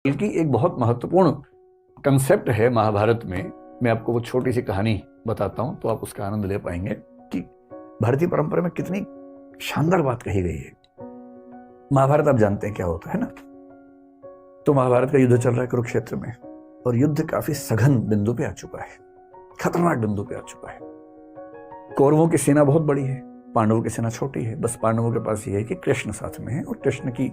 बल्कि एक बहुत महत्वपूर्ण कंसेप्ट है महाभारत में। मैं आपको वो छोटी सी कहानी बताता हूं तो आप उसका आनंद ले पाएंगे कि भारतीय परंपरा में कितनी शानदार बात कही गई है। महाभारत आप जानते हैं क्या होता है ना। तो महाभारत का युद्ध चल रहा है कुरुक्षेत्र में, और युद्ध काफी सघन बिंदु पे आ चुका है, खतरनाक बिंदु पे आ चुका है। कौरवों की सेना बहुत बड़ी है, पांडवों की सेना छोटी है। बस पांडवों के पास ये है कि कृष्ण साथ में है, और कृष्ण की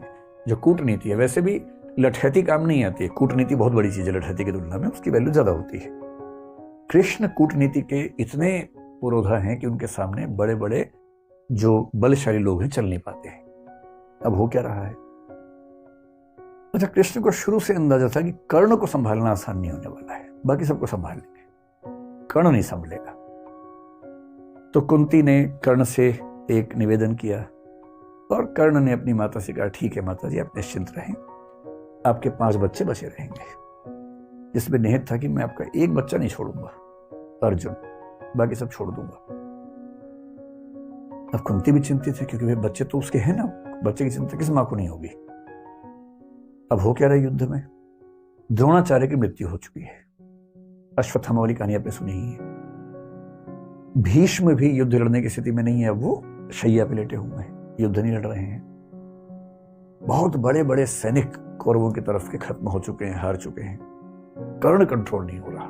जो कूटनीति है, वैसे भी लठैती काम नहीं आती है, कूटनीति बहुत बड़ी चीज है, लठैती की तुलना में उसकी वैल्यू ज्यादा होती है। कृष्ण कूटनीति के इतने पुरोधा हैं कि उनके सामने बड़े बड़े जो बलशाली लोग हैं चल नहीं पाते हैं। अब हो क्या रहा है? अच्छा, कृष्ण को शुरू से अंदाजा था कि कर्ण को संभालना आसान नहीं होने वाला है, बाकी सबको संभाल लेंगे, कर्ण नहीं संभलेगा। तो कुंती ने कर्ण से एक निवेदन किया, और कर्ण ने अपनी माता से कहा, ठीक है माता जी, आप निश्चिंत रहें, आपके 5 बच्चे बचे रहेंगे। जिसमें निहित था कि मैं आपका एक बच्चा नहीं छोड़ूंगा, अर्जुन, बाकी सब छोड़ दूंगा। अब कुंती भी चिंतित है, क्योंकि वे बच्चे तो उसके हैं ना, बच्चे की चिंता किस मां को नहीं होगी। अब हो क्या रहा है युद्ध में? द्रोणाचार्य की मृत्यु हो चुकी है। अश्वत्थामा वाली कहानी आपने सुनी ही है। भीष्म भी युद्ध लड़ने की स्थिति में नहीं है, वो शैया पे लेटे हुए हैं, युद्ध नहीं लड़ रहे हैं। बहुत बड़े बड़े सैनिक कौरवों की तरफ के खत्म हो चुके हैं, हार चुके हैं। कर्ण कंट्रोल नहीं हो रहा,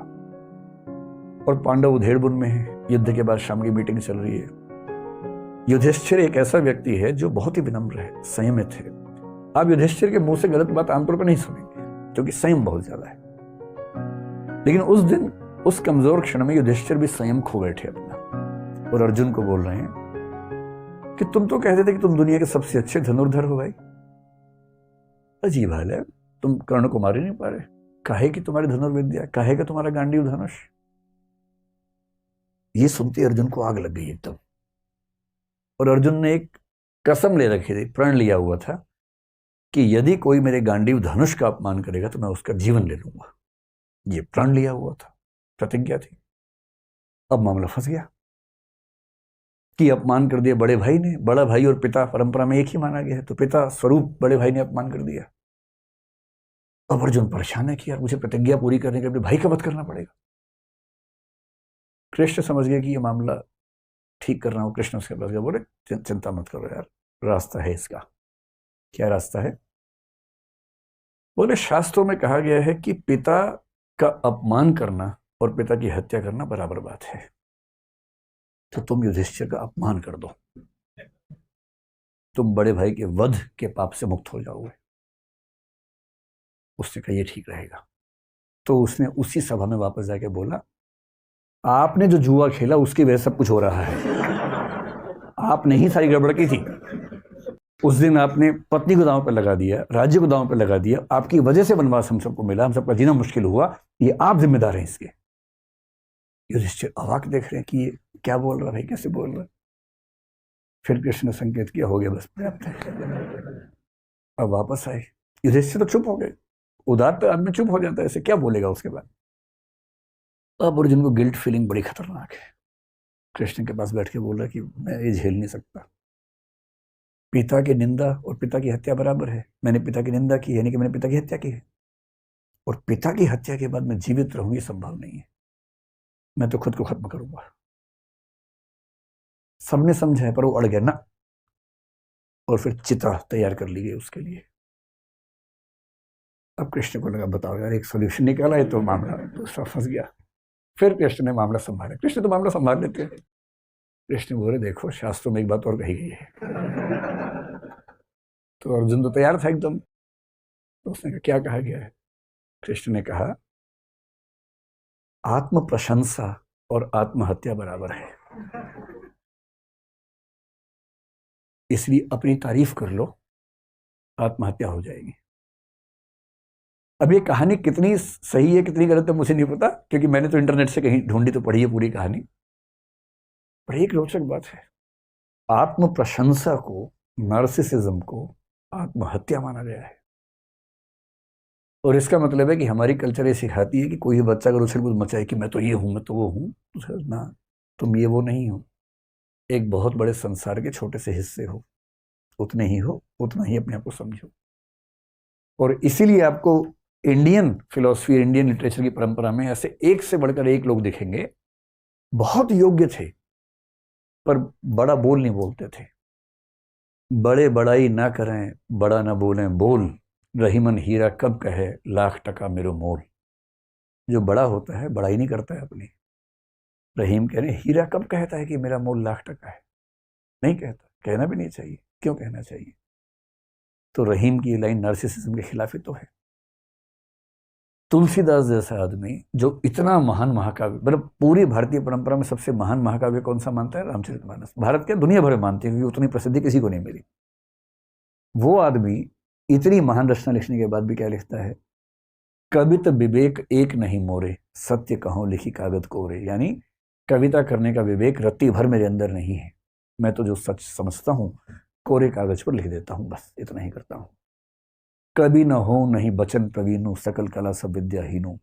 और पांडव उधेड़बुन में है। युद्ध के बाद शाम की मीटिंग चल रही है। युधिष्ठिर एक ऐसा व्यक्ति है जो बहुत ही विनम्र है, संयमित है। आप युधिष्ठिर के मुंह से गलत बात आमतौर पर नहीं सुनेंगे, क्योंकि संयम बहुत ज्यादा है। लेकिन उस दिन उस कमजोर क्षण में युधिष्ठिर भी संयम खो बैठे अपना, और अर्जुन को बोल रहे हैं कि तुम तो कहते थे कि तुम दुनिया के सबसे अच्छे धनुर्धर हो भाई। अजीब हाल है, तुम कर्ण को मार ही नहीं पा रहे। काहे कि तुम्हारी धनुर्विद्या, काहे का तुम्हारा गांडीव धनुष। ये सुनते अर्जुन को आग लग गई एकदम। और अर्जुन ने एक कसम ले रखी थी, प्रण लिया हुआ था कि यदि कोई मेरे गांडीव धनुष का अपमान करेगा तो मैं उसका जीवन ले लूंगा। ये प्रण लिया हुआ था, प्रतिज्ञा थी। अब मामला फंस गया कि अपमान कर दिया बड़े भाई ने। बड़ा भाई और पिता परंपरा में एक ही माना गया है, तो पिता स्वरूप बड़े भाई ने अपमान कर दिया। अब अर्जुन परेशान है कि यार मुझे प्रतिज्ञा पूरी करने के लिए भाई का वध करना पड़ेगा। कृष्ण समझ गया कि ये मामला ठीक कर रहा हूं। कृष्ण उसके पास गया, बोले चिंता मत करो यार, रास्ता है इसका। क्या रास्ता है? बोले शास्त्रों में कहा गया है कि पिता का अपमान करना और पिता की हत्या करना बराबर बात है। तो तुम युधिष्ठिर का अपमान कर दो, तुम बड़े भाई के वध के पाप से मुक्त हो जाओगे। उसने कहा ये ठीक रहेगा। तो उसने उसी सभा में वापस जाके बोला, आपने जो जुआ खेला उसकी वजह से सब कुछ हो रहा है। आपने ही सारी गड़बड़ की थी। उस दिन आपने पत्नी को दांव पर लगा दिया, राज्य को दांव पर लगा दिया, आपकी वजह से वनवास हम सबको मिला, हम सबका जीना मुश्किल हुआ, ये आप जिम्मेदार हैं इसके। युधिष्ठिर अवाक देख रहे हैं कि ये क्या बोल रहा है, कैसे बोल रहा है। फिर कृष्ण ने संकेत किया, हो गया बस पर्याप्त है। अब वापस आए। युधिष्ठिर तो चुप हो गए। उदार तो आदमी चुप हो जाता है, ऐसे क्या बोलेगा उसके बाद। अब अर्जुन को गिल्ट फीलिंग बड़ी खतरनाक है। कृष्ण के पास बैठ के बोल रहा है कि मैं ये झेल नहीं सकता। पिता की निंदा और पिता की हत्या बराबर है। मैंने पिता की निंदा की, यानी कि मैंने पिता की हत्या की है, और पिता की हत्या के बाद मैं जीवित रहूं ये संभव नहीं है। मैं तो खुद को खत्म करूंगा। सबने समझा है, पर वो अड़ गया ना, और फिर चिता तैयार कर ली गई उसके लिए। अब कृष्ण को लगा, बताओ यार, एक सोल्यूशन निकाला है तो मामला दूसरा फंस गया। फिर कृष्ण ने मामला संभाला। कृष्ण तो मामला संभाल लेते हैं। कृष्ण बोले, देखो शास्त्रों में एक बात और कही गई है। तो अर्जुन तो तैयार था एकदम। तो उसने कहा, क्या कहा गया है? कृष्ण ने कहा, आत्म प्रशंसा और आत्महत्या बराबर है, इसलिए अपनी तारीफ कर लो, आत्महत्या हो जाएगी। अब ये कहानी कितनी सही है कितनी गलत है मुझे नहीं पता, क्योंकि मैंने तो इंटरनेट से कहीं ढूंढी तो पढ़ी है पूरी कहानी। पर एक रोचक बात है, आत्म प्रशंसा को, नार्सिसिज्म को आत्महत्या माना गया है। और इसका मतलब है कि हमारी कल्चर ये सिखाती है कि कोई बच्चा अगर उछल कूद मचाए कि मैं तो ये हूं, मैं तो वो हूं, तो ना, तुम ये वो नहीं हो। एक बहुत बड़े संसार के छोटे से हिस्से हो, उतने ही हो, उतना ही अपने आप को समझो। और इसीलिए आपको इंडियन फिलॉसफी, इंडियन लिटरेचर की परंपरा में ऐसे एक से बढ़कर एक लोग दिखेंगे, बहुत योग्य थे पर बड़ा बोल नहीं बोलते थे। बड़े बड़ाई ना करें, बड़ा ना बोलें बोल, रहीमन हीरा कब कहे लाख टका मेरो मोल। जो बड़ा होता है बड़ाई नहीं करता है अपनी। रहीम कह रहे हीरा कब कहता है कि मेरा मोल लाख टका है, नहीं कहता, कहना भी नहीं चाहिए। क्यों कहना चाहिए? तो रहीम की लाइन नार्सिसिज्म के खिलाफ ही तो है। तुलसीदास जैसा आदमी जो इतना महान महाकाव्य, मतलब पूरी भारतीय परंपरा में सबसे महान महाकाव्य कौन सा मानता है? रामचरितमानस। भारत के दुनिया भर में मानते हैं, क्योंकि उतनी प्रसिद्धि किसी को नहीं मिली। वो आदमी इतनी महान रचना लिखने के बाद भी क्या लिखता है? कवित विवेक एक नहीं मोरे, सत्य कहो लिखी कागज कोरे। यानी कविता करने का विवेक रत्ती भर मेरे अंदर नहीं है, मैं तो जो सच समझता हूं कोरे कागज पर लिख देता हूं, बस इतना ही करता हूं। कवि न हो नहीं बचन प्रवीणु, सकल कला सब विद्याहीनु।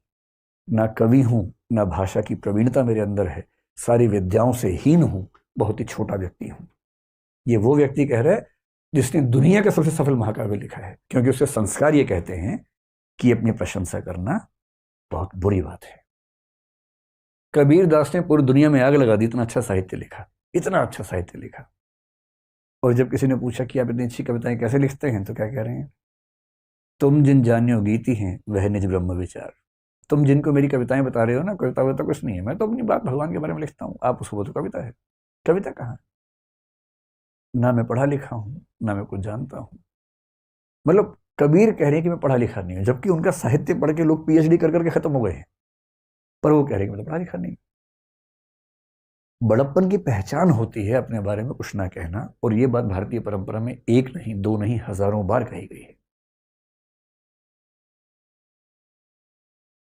ना कवि हूं ना भाषा की प्रवीणता मेरे अंदर है, सारी विद्याओं से हीन हूं, बहुत ही छोटा व्यक्ति हूं। ये वो व्यक्ति कह रहा है जिसने दुनिया का सबसे सफल महाकाव्य लिखा है, क्योंकि उसके संस्कार ये कहते हैं कि अपनी प्रशंसा करना बहुत बुरी बात है। कबीर दास ने पूरी दुनिया में आग लगा दी, इतना अच्छा साहित्य लिखा, इतना अच्छा साहित्य लिखा। और जब किसी ने पूछा कि आप इतनी अच्छी कविताएं कैसे लिखते हैं, तो क्या कह रहे हैं? तुम जिन जानियो गीति हैं वह निज ब्रह्म विचार। तुम जिनको मेरी कविताएं बता रहे हो ना, कविता तो कुछ नहीं है, मैं तो अपनी बात भगवान के बारे में लिखता हूँ। आप उसको तो कविता है? कविता कहाँ? ना मैं पढ़ा लिखा हूँ ना मैं कुछ जानता हूँ। मतलब कबीर कह रहे हैं कि मैं पढ़ा लिखा नहीं हूं, जबकि उनका साहित्य पढ़ के लोग पीएचडी कर करके खत्म हो गए हैं, पर वो कह रहे हैं कि मैं तो पढ़ा लिखा नहीं। बड़प्पन की पहचान होती है अपने बारे में कुछ ना कहना, और ये बात भारतीय परंपरा में एक नहीं, दो नहीं, हजारों बार कही गई है।